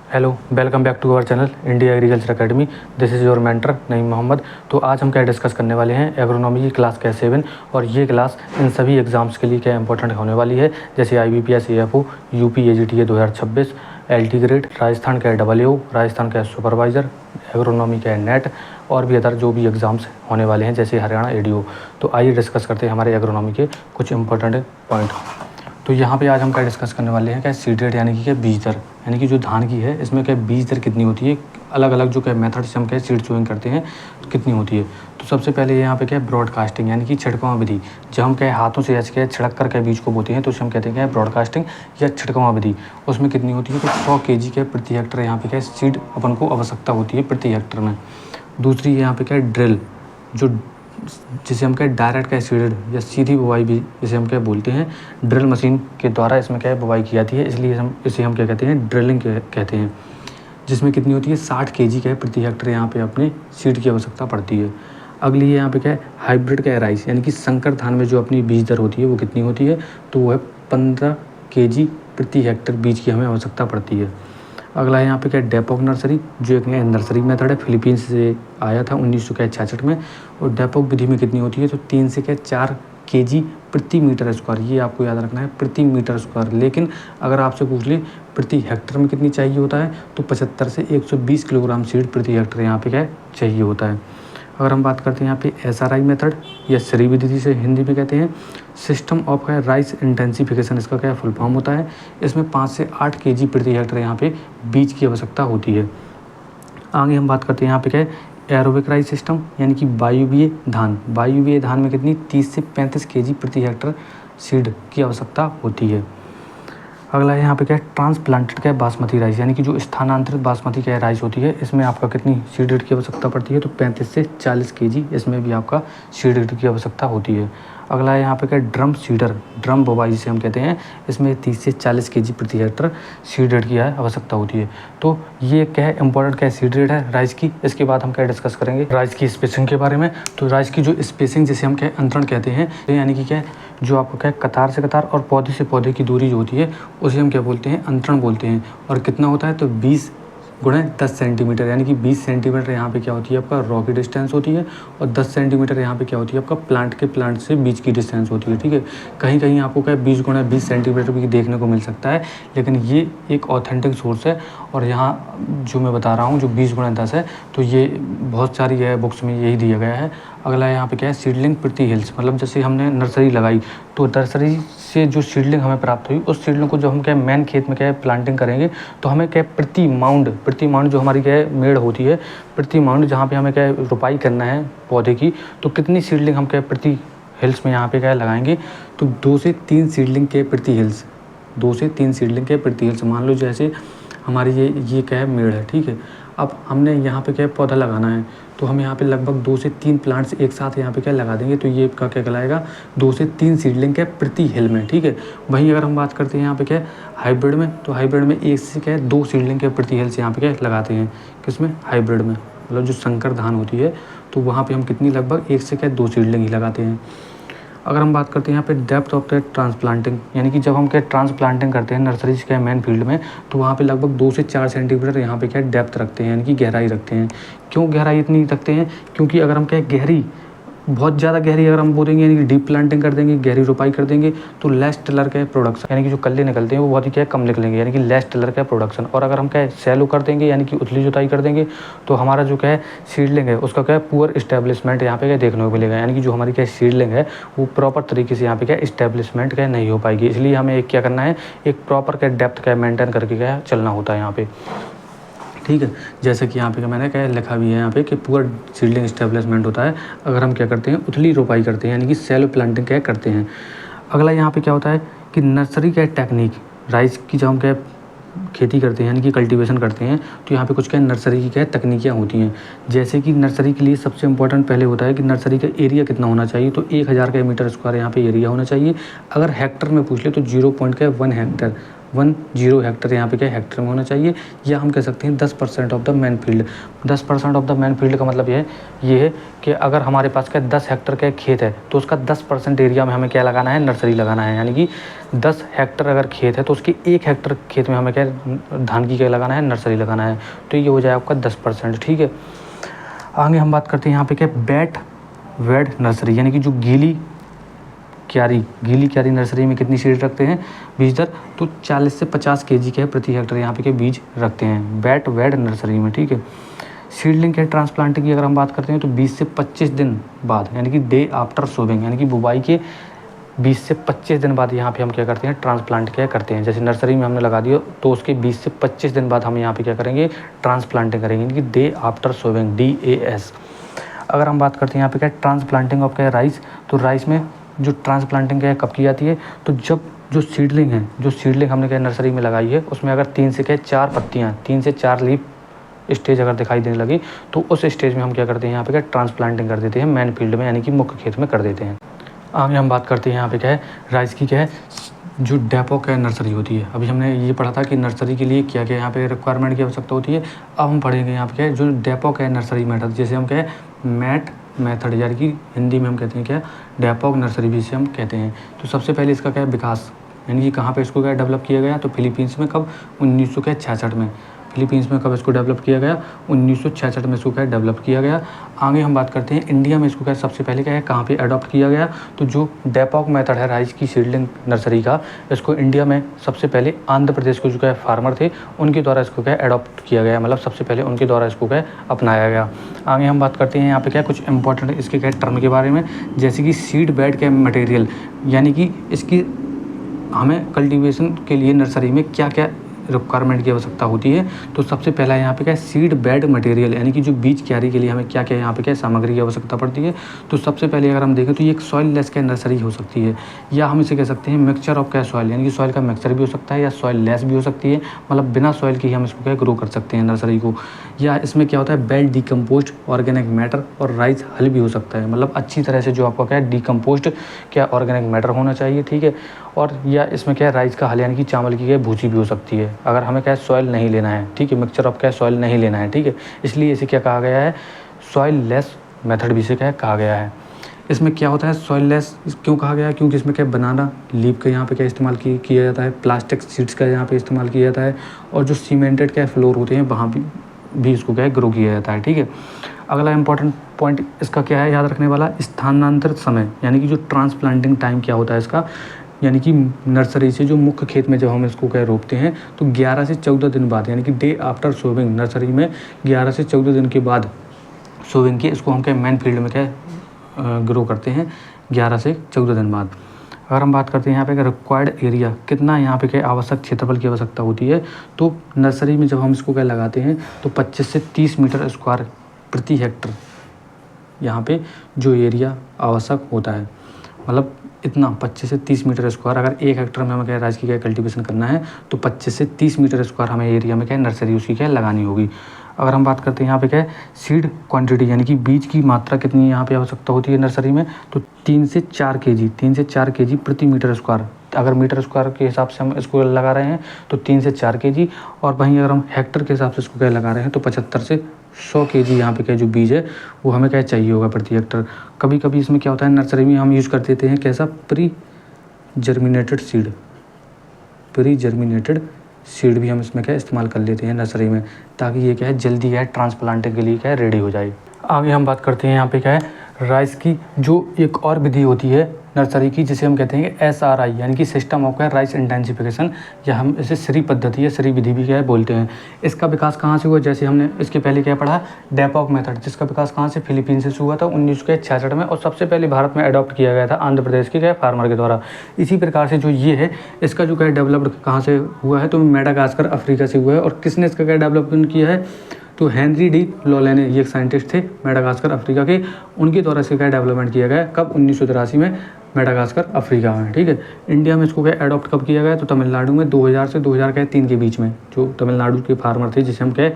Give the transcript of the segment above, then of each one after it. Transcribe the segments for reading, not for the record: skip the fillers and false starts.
Hello, welcome back to our channel India Agriculture Academy. This is your mentor Naeem Mohammad. तो आज हम क्या discuss करने वाले हैं, एग्रोनॉमी की क्लास क्या 7। और ये क्लास इन सभी एग्ज़ाम्स के लिए क्या इंपॉर्टेंट होने वाली है, जैसे IBPS AFO, UP AGTA 2026, LT grade, Rajasthan का AAO, राजस्थान का सुपरवाइज़र, एग्रोनॉमी का नेट और भी अदर जो भी एग्ज़ाम्स होने वाले हैं, जैसे हरियाणा ADO। तो आइए डिस्कस करते हैं हमारे एग्रोनॉमी के कुछ इंपॉर्टेंट पॉइंट। तो यहाँ पे आज हम क्या डिस्कस करने वाले हैं, क्या सीड रेट यानी कि क्या बीज दर, यानी कि जो धान की है इसमें क्या बीज दर कितनी होती है, अलग अलग जो क्या मेथड से हम क्या सीड सोइंग करते हैं तो कितनी होती है। तो सबसे पहले यहाँ पे क्या ब्रॉडकास्टिंग यानी कि छिड़काव विधि, जब हम क्या हाथों से ऐसे क्या छिड़क कर क्या बीज को बोते हैं तो उसे हम कहते हैं ब्रॉडकास्टिंग या छिड़काव विधि। उसमें कितनी होती है, तो 100 kg के प्रति हेक्टर यहाँ पे क्या सीड अपन को आवश्यकता होती है प्रति हेक्टर में। दूसरी यहाँ पे क्या ड्रिल, जो जिसे हम क्या डायरेक्ट क्या सीडेड या सीधी बुवाई भी जिसे हम क्या बोलते हैं, ड्रिल मशीन के द्वारा इसमें क्या बुवाई की जाती है, इसलिए हम क्या कहते हैं, ड्रिलिंग कहते हैं। जिसमें कितनी होती है, 60 kg का प्रति हेक्टर यहाँ पे अपने सीड की आवश्यकता पड़ती है। अगली यहाँ पे क्या है, हाइब्रिड का राइस यानी कि संकर धान में जो अपनी बीज दर होती है वो कितनी होती है, तो वो है 15 kg प्रति हेक्टर बीज की हमें आवश्यकता पड़ती है। अगला है यहाँ पे क्या, डेपोक नर्सरी, जो एक नर्सरी मेथड है, फिलीपींस से आया था 1966 में। और डेपोक विधि में कितनी होती है, तो 3 से 4 kg प्रति मीटर स्क्वायर, ये आपको याद रखना है प्रति मीटर स्क्वायर। लेकिन अगर आपसे पूछ ले प्रति हेक्टर में कितनी चाहिए होता है, तो 75 से 120 किलोग्राम सीड प्रति हेक्टर यहाँ पे क्या चाहिए होता है। अगर हम बात करते हैं यहाँ पे SRI मेथड या श्री विधि से हिंदी में कहते हैं, सिस्टम ऑफ राइस इंटेंसिफिकेशन, इसका क्या फुल फॉर्म होता है। इसमें 5 से 8 kg प्रति हेक्टर यहाँ पे बीज की आवश्यकता होती है। आगे हम बात करते हैं यहाँ पे क्या है, एरोबिक राइस सिस्टम यानी कि वायुवीय धान। वायुवीय धान में कितनी 30 से 35 kg प्रति हेक्टर सीड की आवश्यकता होती है। अगला है यहाँ पे क्या है, ट्रांसप्लांटेड क्या बासमती राइस, यानी कि जो स्थानांतरित बासमती क्या राइस होती है, इसमें आपका कितनी सीड रेट की आवश्यकता पड़ती है, तो 35 से 40 kg इसमें भी आपका सीड रेट की आवश्यकता होती है। अगला है यहाँ पे क्या, ड्रम सीडर, ड्रम बोवाई जिसे हम कहते हैं, इसमें 30 से 40 kg प्रति हेक्टर सीड रेट की आवश्यकता होती है। तो ये क्या है, इंपॉर्टेंट क्या सीड रेट है राइस की। इसके बाद हम क्या डिस्कस करेंगे राइस की स्पेसिंग के बारे में। तो राइस की जो स्पेसिंग जिसे हम क्या अंतरण कहते हैं, यानी कि क्या जो आपको क्या कतार से कतार और पौधे से पौधे की दूरी जो होती है उसे हम क्या बोलते हैं, अंतरण बोलते हैं। और कितना होता है, तो 20 × 10 सेंटीमीटर, यानी कि 20 सेंटीमीटर यहाँ पे क्या होती है आपका रॉ की डिस्टेंस होती है, और 10 सेंटीमीटर यहाँ पे क्या होती है आपका प्लांट से बीज की डिस्टेंस होती है। ठीक है, कहीं कहीं आपको क्या 20 × 20 सेंटीमीटर भी देखने को मिल सकता है, लेकिन ये एक ऑथेंटिक सोर्स है। और यहाँ जो मैं बता रहा हूँ जो 20 × 10 है, तो ये बहुत सारी है बुक्स में यही दिया गया है। अगला यहाँ पे क्या है, सीडलिंग प्रति हिल्स, मतलब जैसे हमने नर्सरी लगाई तो नर्सरी से जो सीडलिंग हमें प्राप्त हुई, उस सीडलिंग को जब हम क्या मेन खेत में क्या प्लांटिंग करेंगे, तो हमें क्या प्रति माउंड जो हमारी क्या मेड़ होती है, प्रति माउंड जहाँ पे हमें क्या रोपाई करना है पौधे की, तो कितनी सीडलिंग हम क्या प्रति हिल्स में यहाँ पे क्या लगाएंगे, तो 2 से 3 सीडलिंग के प्रति हिल्स, 2 से 3 सीडलिंग के प्रति हिल्स। मान लो जैसे हमारी ये क्या है मेड़ है, ठीक है। अब हमने यहाँ पे क्या पौधा लगाना है, तो हम यहाँ पे लगभग 2 से 3 प्लांट्स एक साथ यहाँ पे क्या लगा देंगे, तो ये क्या कहलाएगा 2 से 3 सीडलिंग के प्रति हिल में। ठीक है, वहीं अगर हम बात करते हैं यहाँ पे क्या हाइब्रिड में, तो हाइब्रिड में 1 से क्या 2 सीडलिंग के प्रति हिल से यहाँ पे क्या लगाते हैं, किसमें, हाइब्रिड में, मतलब जो संकर धान होती है, तो वहाँ पर हम कितनी लगभग 1 से क्या 2 सीडलिंग ही लगाते हैं। अगर हम बात करते हैं यहाँ पे डेप्थ ऑफ द ट्रांसप्लांटिंग, यानी कि जब हम क्या ट्रांसप्लांटिंग करते हैं नर्सरी के मेन फील्ड में, तो वहाँ पे लगभग 2 से 4 सेंटीमीटर यहाँ पे क्या डेप्थ रखते हैं, यानी कि गहराई रखते हैं। क्यों गहराई इतनी रखते हैं, क्योंकि अगर हम क्या गहरी बहुत ज़्यादा गहरी अगर हम बोलेंगे, यानी कि डीप प्लांटिंग कर देंगे, गहरी रोपाई कर देंगे, तो लेस टिलर के प्रोडक्शन, यानी कि जो कल्ले निकलते हैं वो बहुत ही क्या कम निकलेंगे, यानी कि लेस टिलर का प्रोडक्शन। और अगर हम क्या सैलो कर देंगे, यानी कि उथली जुताई कर देंगे, तो हमारा जो क्या है सीडलिंग है उसका क्या पुअर इस्टेब्लिशमेंट यहाँ पे क्या देखने को मिलेगा, यानी कि जो हमारी क्या सीडलिंग है वो प्रॉपर तरीके से यहाँ पे क्या इस्टेब्लिशमेंट क्या नहीं हो पाएगी। इसलिए हमें एक क्या करना है, एक प्रॉपर क्या डेप्थ क्या मेंटेन करके क्या चलना होता है यहाँ पे। ठीक है, जैसे कि यहाँ पे मैंने क्या लिखा भी है यहाँ पे कि पूरा सीडलिंग इस्टेब्लिशमेंट होता है अगर हम क्या करते हैं, उथली रोपाई करते हैं, यानी कि सेलो प्लांटिंग क्या करते हैं। अगला यहाँ पे क्या होता है कि नर्सरी क्या टेक्निक, राइस की जब हम क्या खेती करते हैं यानी कि कल्टीवेशन करते हैं, तो यहाँ पे कुछ क्या नर्सरी की क्या तकनीकियाँ होती हैं। जैसे कि नर्सरी के लिए सबसे इंपॉर्टेंट पहले होता है कि नर्सरी का एरिया कितना होना चाहिए, तो 1000 मीटर स्क्वायर यहाँ पे एरिया होना चाहिए। अगर हेक्टर में पूछ ले तो 0.1 हेक्टर, 10 हेक्टर यहाँ पे क्या हेक्टर में होना चाहिए, या हम कह सकते हैं 10% of the man field. 10% of the man field का मतलब ये है कि अगर हमारे पास क्या 10 हेक्टर का खेत है तो उसका 10% एरिया में हमें क्या लगाना है, नर्सरी लगाना है। यानी कि 10 हेक्टर अगर खेत है तो उसके 1 हेक्टर खेत में हमें क्या धान की क्या लगाना है, नर्सरी लगाना है। तो ये हो जाए आपका 10%। ठीक है, आगे हम बात करते हैं यहाँ पे क्या वेट वेड नर्सरी, यानी कि जो गीली क्यारी नर्सरी में कितनी सीड रखते हैं, बीज दर, तो 40 से 50 kg के प्रति हेक्टर यहाँ पे के बीज रखते हैं बैट वेड नर्सरी में। ठीक है, सीडलिंग के ट्रांसप्लांटिंग की अगर हम बात करते हैं तो 20 से 25 दिन बाद, यानी कि डे आफ्टर सोविंग, यानी कि बुवाई के 20 से 25 दिन बाद यहाँ पे हम क्या करते हैं, ट्रांसप्लांट क्या करते हैं। जैसे नर्सरी में हमने लगा दिया तो उसके 20 से 25 दिन बाद हम यहाँ पे क्या करेंगे, ट्रांसप्लांटिंग करेंगे, यानी कि डे आफ्टर सोविंग, DAS। अगर हम बात करते हैं यहाँ पे क्या ट्रांसप्लांटिंग ऑफ क्या राइस, तो राइस में जो ट्रांसप्लांटिंग क्या कब की जाती है, तो जब जो सीडलिंग हमने क्या नर्सरी में लगाई है उसमें अगर 3 से क्या 4 पत्तियाँ, 3 से 4 लीफ स्टेज अगर दिखाई देने लगी तो उस स्टेज में हम क्या करते हैं, यहाँ पे क्या ट्रांसप्लांटिंग कर देते हैं मैन फील्ड में, यानी कि मुख्य खेत में कर देते हैं। आगे हम बात करते हैं यहाँ पे क्या है राइस की क्या है जो डेपो क्या नर्सरी होती है। अभी हमने ये पढ़ा था कि नर्सरी के लिए क्या क्या यहाँ पे रिक्वायरमेंट की आवश्यकता होती है। अब हम पढ़ेंगे यहाँ पे क्या है जो डेपो क्या नर्सरी मेथड, जैसे हम क्या है मैट मेथड, यानी कि हिंदी में हम कहते हैं क्या डेपोक नर्सरी भी इसे हम कहते हैं। तो सबसे पहले इसका क्या है विकास, यानी कि कहाँ पे इसको क्या डेवलप किया गया, तो फिलीपींस में कब 1966 में। फिलीपींस में कब इसको डेवलप किया गया, 1966 में इसको क्या डेवलप किया गया। आगे हम बात करते हैं इंडिया में इसको क्या सबसे पहले क्या है कहाँ पे अडॉप्ट किया गया, तो जो डेपोक मेथड है राइस की सीडलिंग नर्सरी का, इसको इंडिया में सबसे पहले आंध्र प्रदेश के जो क्या फार्मर थे उनके द्वारा इसको क्या अडॉप्ट किया गया, मतलब सबसे पहले उनके द्वारा इसको क्या अपनाया गया। आगे हम बात करते हैं यहाँ पे क्या कुछ इंपॉर्टेंट इसके क्या टर्म के बारे में, जैसे कि सीड बेड के मटेरियल, यानी कि इसकी हमें कल्टीवेशन के लिए नर्सरी में क्या क्या रिक्वायरमेंट की आवश्यकता होती है। तो सबसे पहला यहाँ पे क्या सीड बेड मटेरियल, यानी कि जो बीज क्यारी के लिए हमें क्या क्या यहाँ पे क्या सामग्री की आवश्यकता पड़ती है। तो सबसे पहले अगर हम देखें तो ये एक सॉइल लेस क्या नर्सरी हो सकती है, या हम इसे कह सकते हैं मिक्सचर ऑफ क्या सॉइल, यानी कि सॉइल का मिक्सचर भी हो सकता है या सॉइल लेस भी हो सकती है, मतलब बिना सॉइल के ही हम इसको क्या ग्रो कर सकते हैं नर्सरी को। या इसमें क्या होता है वेल डिकम्पोज्ड ऑर्गेनिक मैटर और राइस हल भी हो सकता है, मतलब अच्छी तरह से जो आपका क्या डिकम्पोज्ड क्या ऑर्गेनिक मैटर होना चाहिए। ठीक है, और या इसमें क्या राइस का हल, यानी कि चावल की क्या भूसी भी हो सकती है, अगर हमें क्या सॉइल नहीं लेना है। ठीक है, मिक्सचर ऑफ क्या सॉइल नहीं लेना है। ठीक है, इसलिए इसे क्या कहा गया है, सॉइल लेस मेथड भी इसे क्या कहा गया है। इसमें क्या होता है सॉइल लेस क्यों कहा गया है, क्योंकि इसमें क्या बनाना लीफ का यहाँ पे क्या इस्तेमाल किया जाता है, प्लास्टिक सीड्स का यहाँ पे इस्तेमाल किया जाता है, और जो सीमेंटेड क्या फ्लोर होते हैं वहाँ भी इसको क्या ग्रो किया जाता है। ठीक है, अगला इंपॉर्टेंट पॉइंट इसका क्या है याद रखने वाला, स्थानांतरित समय, यानी कि जो ट्रांसप्लांटिंग टाइम क्या होता है इसका, यानी कि नर्सरी से जो मुख्य खेत में जब हम इसको क्या रोपते हैं तो 11 से 14 दिन बाद, यानी कि डे आफ्टर सोविंग, नर्सरी में 11 से 14 दिन के बाद सोविंग के इसको हम क्या मैन फील्ड में क्या ग्रो करते हैं 11 से 14 दिन बाद। अगर हम बात करते हैं यहाँ पे रिक्वायर्ड एरिया कितना, यहाँ पे क्या आवश्यक क्षेत्रफल की आवश्यकता होती है, तो नर्सरी में जब हम इसको क्या लगाते हैं तो 25 से 30 मीटर स्क्वायर प्रति हेक्टर यहाँ पे जो एरिया आवश्यक होता है, मतलब इतना 25 से 30 मीटर स्क्वायर। अगर 1 हेक्टर में हमें क्या राइस की क्या कल्टीवेशन करना है तो 25 से 30 मीटर स्क्वायर हमें एरिया में क्या नर्सरी उसकी क्या लगानी होगी। अगर हम बात करते हैं यहाँ पे क्या है सीड क्वांटिटी, यानी कि बीज की मात्रा कितनी यहाँ पे आवश्यकता होती है नर्सरी में, तो 3 से 4 kg प्रति मीटर स्क्वायर। अगर मीटर स्क्वायर के हिसाब से हम इसको लगा रहे हैं तो 3 से 4 kg, और वहीं अगर हम हेक्टर के हिसाब से इसको क्या लगा रहे हैं तो 75 से 100 kg यहाँ पे क्या जो बीज है वो हमें क्या चाहिए होगा प्रति हेक्टर। कभी कभी इसमें क्या होता है नर्सरी में हम यूज़ कर देते हैं कैसा प्री जर्मिनेटेड सीड भी हम इसमें क्या इस्तेमाल कर लेते हैं नर्सरी में, ताकि ये क्या है जल्दी क्या है ट्रांसप्लांटिंग के लिए क्या है रेडी हो जाए। आगे हम बात करते हैं यहाँ पे क्या है राइस की जो एक और विधि होती है नर्सरी की, जिसे हम कहते हैं SRI, यानी कि सिस्टम ऑफ क्या राइस इंटेंसिफिकेशन, या हम इसे श्री पद्धति या श्री विधि भी क्या है बोलते हैं। इसका विकास कहाँ से हुआ, जैसे हमने इसके पहले क्या पढ़ा डेपोक मेथड, जिसका विकास कहाँ से फिलीपींस से हुआ था 1966 में, और सबसे पहले भारत में अडॉप्ट किया गया था आंध्र प्रदेश के क्या फार्मर के द्वारा। इसी प्रकार से जो ये है इसका जो क्या डेवलप्ड कहाँ से हुआ है, तो मेडागास्कर अफ्रीका से हुआ है। और किसने इसका क्या डेवलपमेंट किया है, तो हेनरी डी लोलेने, ये एक साइंटिस्ट थे मेडागास्कर अफ्रीका के, उनके द्वारा इसका क्या डेवलपमेंट किया गया कब 1983 में मेडागास्कर अफ्रीका में। ठीक है, इंडिया में इसको क्या अडॉप्ट कब किया गया, तो तमिलनाडु में 2000 से 2003 के बीच में, जो तमिलनाडु के फार्मर थे जिसे हम क्या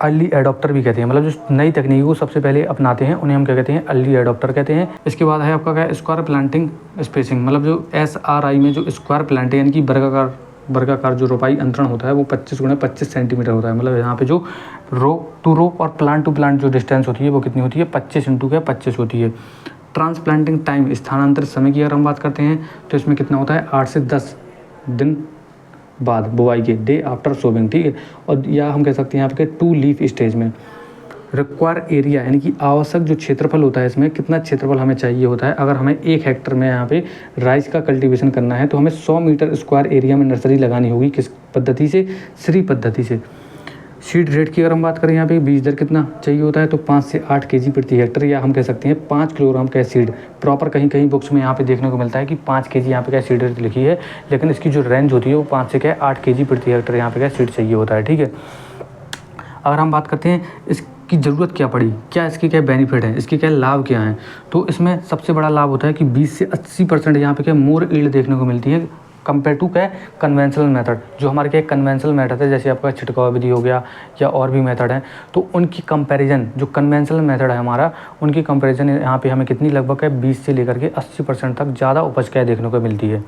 अर्ली एडॉप्टर भी कहते हैं, मतलब जो नई तकनीक को सबसे पहले अपनाते हैं उन्हें हम क्या कहते हैं अर्ली एडॉप्टर कहते हैं। इसके बाद है आपका क्या स्क्वायर प्लांटिंग स्पेसिंग, मतलब जो SRI में जो स्क्वायर प्लांटिंग यानी कि वर्गाकार वर्गाकार जो रोपाई अंतरण होता है वो 25x25 सेंटीमीटर होता है। मतलब यहाँ पे जो रो टू रो और प्लांट टू प्लांट जो डिस्टेंस होती है वो कितनी होती है, 25x25 होती है। ट्रांसप्लांटिंग टाइम, स्थानांतरित समय की अगर हम बात करते हैं तो इसमें कितना होता है, 8 से 10 दिन बाद बुआई के, डे आफ्टर सोविंग, ठीक है। और या हम कह सकते हैं यहाँ पे 2 लीफ स्टेज में। रिक्वायर एरिया यानी कि आवश्यक जो क्षेत्रफल होता है, इसमें कितना क्षेत्रफल हमें चाहिए होता है। अगर हमें 1 हेक्टर में यहाँ पे राइस का कल्टीवेशन करना है तो हमें 100 मीटर स्क्वायर एरिया में नर्सरी लगानी होगी। किस पद्धति से, श्री पद्धति से। सीड रेट की अगर हम बात करें यहाँ पे बीज दर कितना चाहिए होता है तो 5 से 8 केजी प्रति हेक्टर, या हम कह सकते हैं 5 किलोग्राम का सीड। प्रॉपर कहीं कहीं बुक्स में यहाँ पे देखने को मिलता है कि 5 केजी यहाँ पे क्या सीड रेट लिखी है, लेकिन इसकी जो रेंज होती है वो 5 से क्या 8 केजी प्रति हेक्टर यहाँ पे क्या सीड चाहिए होता है, ठीक है। अगर हम बात करते हैं इसकी ज़रूरत क्या पड़ी, क्या इसके क्या बेनिफिट हैं, इसके क्या लाभ क्या हैं, तो इसमें सबसे बड़ा लाभ होता है कि 20 से 80% यहाँ पे क्या मोर ईल्ड देखने को मिलती है कंपेयर टू क्या कन्वेंशनल मेथड। जो हमारे क्या कन्वेंशनल मेथड है, जैसे आपका छिड़काव विधि हो गया या और भी मेथड है, तो उनकी कंपैरिजन जो कन्वेंशनल मेथड है हमारा, उनकी कंपैरिजन यहाँ पे हमें कितनी लगभग है 20 से लेकर के 80% तक ज़्यादा उपज क्या देखने को मिलती है।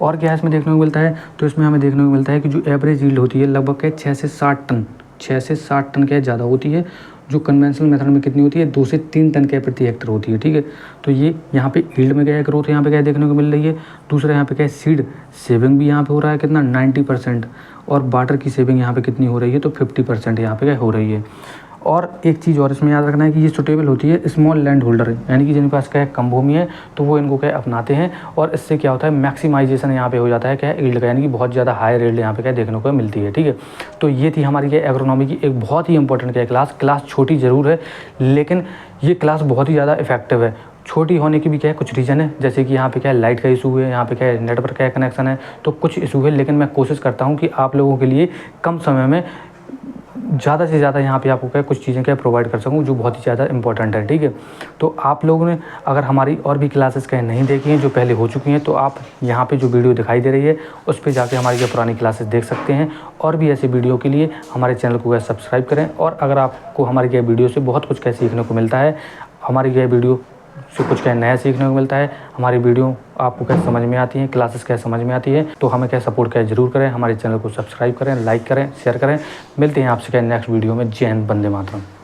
और क्या इसमें देखने को मिलता है, तो इसमें हमें देखने को मिलता है कि जो एवरेज यील्ड होती है लगभग क्या 6 से 60 टन क्या ज़्यादा होती है। जो कन्वेंशनल मेथड में कितनी होती है, 2 से 3 टन क्या प्रति हेक्टर होती है, ठीक है। तो ये यहाँ पे यील्ड में क्या ग्रोथ यहाँ पे क्या देखने को मिल रही है। दूसरा यहाँ पे क्या सीड सेविंग भी यहाँ पे हो रहा है कितना 90%, और वाटर की सेविंग यहाँ पे कितनी हो रही है तो 50% यहाँ पे क्या हो रही है। और एक चीज़ और इसमें याद रखना है कि ये सुटेबल होती है स्मॉल लैंड होल्डर, यानी कि जिनके पास क्या है कम भूमि है तो वो इनको क्या अपनाते हैं, और इससे क्या होता है मैक्सिमाइजेशन यहाँ पे हो जाता है क्या यील्ड का, यानी कि बहुत ज़्यादा हाई यील्ड यहाँ पे क्या देखने को मिलती है, ठीक है। तो ये थी हमारी क्या एग्रोनॉमी की एक बहुत ही इंपॉर्टेंट क्या क्लास छोटी ज़रूर है लेकिन ये क्लास बहुत ही ज़्यादा इफेक्टिव है। छोटी होने की भी क्या है कुछ रीज़न है, जैसे कि यहाँ पे क्या लाइट का इशू है, यहाँ पे क्या नेटवर्क का कनेक्शन है, तो कुछ इशू है, लेकिन मैं कोशिश करता हूँ कि आप लोगों के लिए कम समय में ज़्यादा से ज़्यादा यहाँ पे आपको क्या कुछ चीज़ें क्या प्रोवाइड कर सकूँ जो बहुत ही ज़्यादा इंपॉर्टेंट है, ठीक है। तो आप लोगों ने अगर हमारी और भी क्लासेस क्या नहीं देखी हैं जो पहले हो चुकी हैं, तो आप यहाँ पे जो वीडियो दिखाई दे रही है उस पर जाके हमारी क्या पुरानी क्लासेस देख सकते हैं। और भी ऐसे वीडियो के लिए हमारे चैनल को क्या सब्सक्राइब करें। और अगर आपको हमारी क्या वीडियो से बहुत कुछ क्या सीखने को मिलता है, हमारी क्या वीडियो से कुछ क्या नया सीखने को मिलता है, हमारी वीडियो आपको क्या समझ में आती है, क्लासेस क्या समझ में आती है, तो हमें क्या सपोर्ट क्या जरूर करें। हमारे चैनल को सब्सक्राइब करें, लाइक करें, शेयर करें। मिलते हैं आपसे क्या नेक्स्ट वीडियो में। जय हिंद, वंदे मातरम।